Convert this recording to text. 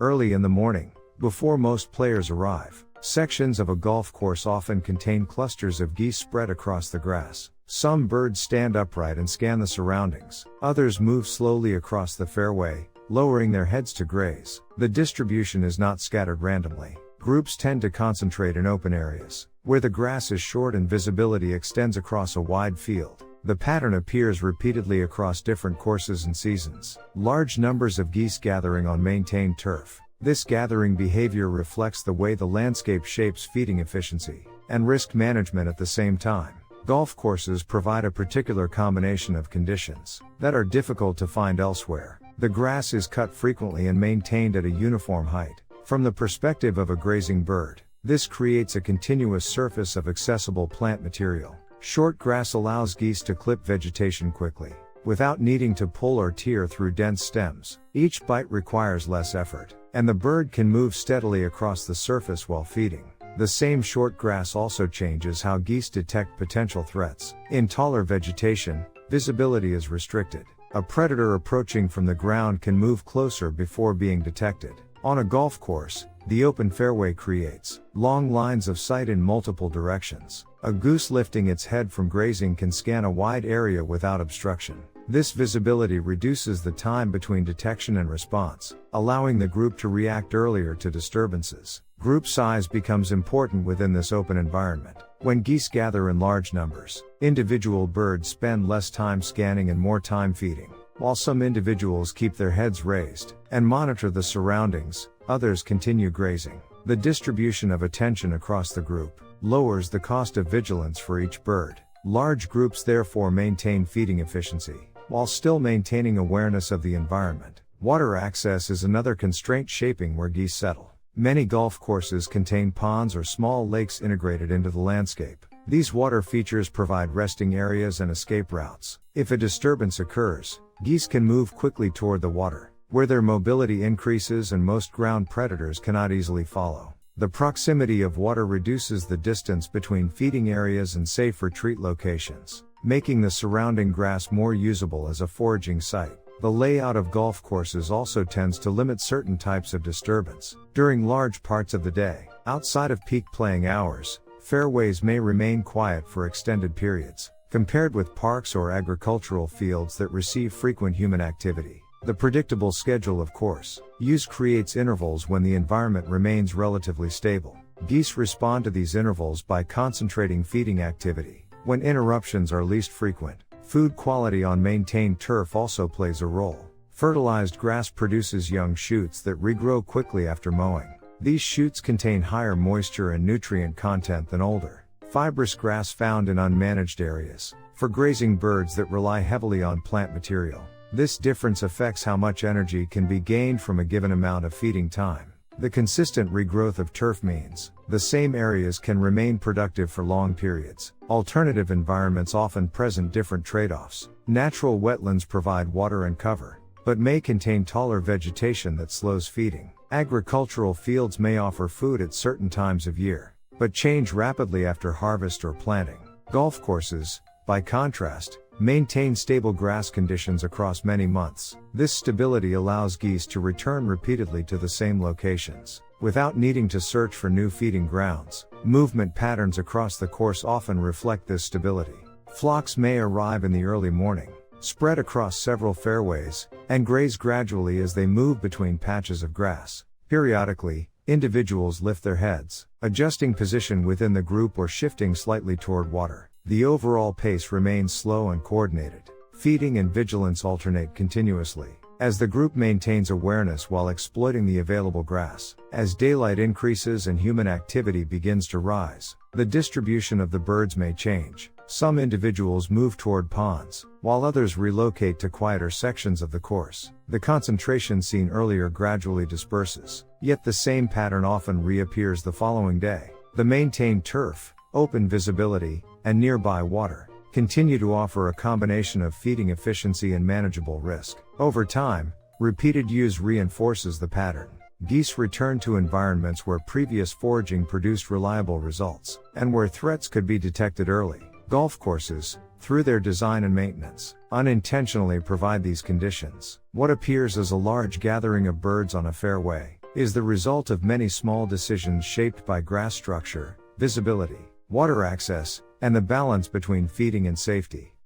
Early in the morning, before most players arrive, sections of a golf course often contain clusters of geese spread across the grass. Some birds stand upright and scan the surroundings. Others move slowly across the fairway, lowering their heads to graze. The distribution is not scattered randomly. Groups tend to concentrate in open areas, where the grass is short and visibility extends across a wide field. The pattern appears repeatedly across different courses and seasons. Large numbers of geese gathering on maintained turf. This gathering behavior reflects the way the landscape shapes feeding efficiency and risk management at the same time. Golf courses provide a particular combination of conditions that are difficult to find elsewhere. The grass is cut frequently and maintained at a uniform height. From the perspective of a grazing bird, this creates a continuous surface of accessible plant material. Short grass allows geese to clip vegetation quickly, without needing to pull or tear through dense stems. Each bite requires less effort, and the bird can move steadily across the surface while feeding. The same short grass also changes how geese detect potential threats. In taller vegetation, visibility is restricted. A predator approaching from the ground can move closer before being detected. On a golf course, the open fairway creates long lines of sight in multiple directions. A goose lifting its head from grazing can scan a wide area without obstruction. This visibility reduces the time between detection and response, allowing the group to react earlier to disturbances. Group size becomes important within this open environment. When geese gather in large numbers, individual birds spend less time scanning and more time feeding. While some individuals keep their heads raised and monitor the surroundings, others continue grazing. The distribution of attention across the group lowers the cost of vigilance for each bird. Large groups therefore maintain feeding efficiency, while still maintaining awareness of the environment. Water access is another constraint shaping where geese settle. Many golf courses contain ponds or small lakes integrated into the landscape. These water features provide resting areas and escape routes. If a disturbance occurs, geese can move quickly toward the water, where their mobility increases and most ground predators cannot easily follow. The proximity of water reduces the distance between feeding areas and safe retreat locations, making the surrounding grass more usable as a foraging site. The layout of golf courses also tends to limit certain types of disturbance. During large parts of the day, outside of peak playing hours, fairways may remain quiet for extended periods, compared with parks or agricultural fields that receive frequent human activity. The predictable schedule of course use creates intervals when the environment remains relatively stable. Geese respond to these intervals by concentrating feeding activity. When interruptions are least frequent, food quality on maintained turf also plays a role. Fertilized grass produces young shoots that regrow quickly after mowing. These shoots contain higher moisture and nutrient content than older, fibrous grass found in unmanaged areas. For grazing birds that rely heavily on plant material, this difference affects how much energy can be gained from a given amount of feeding time. The consistent regrowth of turf means the same areas can remain productive for long periods. Alternative environments often present different trade-offs. Natural wetlands provide water and cover, but may contain taller vegetation that slows feeding. Agricultural fields may offer food at certain times of year, but change rapidly after harvest or planting. Golf courses, by contrast, maintain stable grass conditions across many months. This stability allows geese to return repeatedly to the same locations, without needing to search for new feeding grounds. Movement patterns across the course often reflect this stability. Flocks may arrive in the early morning, spread across several fairways, and graze gradually as they move between patches of grass. Periodically, individuals lift their heads, adjusting position within the group or shifting slightly toward water. The overall pace remains slow and coordinated. Feeding and vigilance alternate continuously, as the group maintains awareness while exploiting the available grass. As daylight increases and human activity begins to rise, the distribution of the birds may change. Some individuals move toward ponds, while others relocate to quieter sections of the course. The concentration seen earlier gradually disperses, yet the same pattern often reappears the following day. The maintained turf, open visibility, and nearby water continue to offer a combination of feeding efficiency and manageable risk. Over time, repeated use reinforces the pattern. Geese return to environments where previous foraging produced reliable results, and where threats could be detected early. Golf courses, through their design and maintenance, unintentionally provide these conditions. What appears as a large gathering of birds on a fairway is the result of many small decisions shaped by grass structure, visibility, water access, and the balance between feeding and safety.